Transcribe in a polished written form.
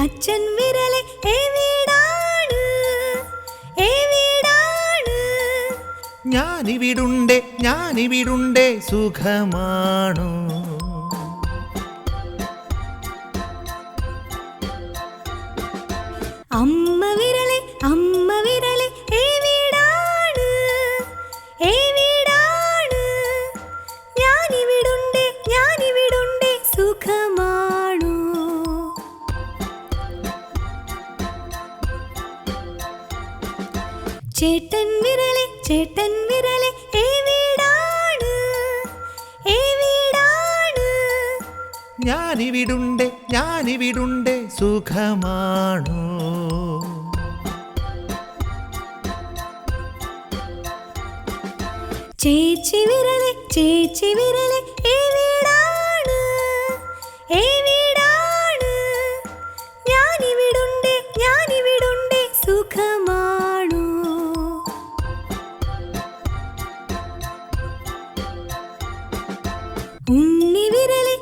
അച്ഛൻ വിരലെ എവിടാണ് എവിടാണ്? ഞാനിവിടുണ്ടേ സുഖമാണോ? അമ്മ വിരലെ എവിടാണ് എവിടാണ്? ഞാനിവിടുണ്ടേ സുഖമാണോ? ചേട്ടൻ വിരലെ എവിടാണ് എവിടാണ്? ഞാനിവിടുണ്ടേ സുഖമാണോ? ചേച്ചി വിരലെ എവിടാണ് എവിടാണ്? ഞാനിവിടുണ്ടേ സുഖമാണോ? ഉണ്ണി വിരലെ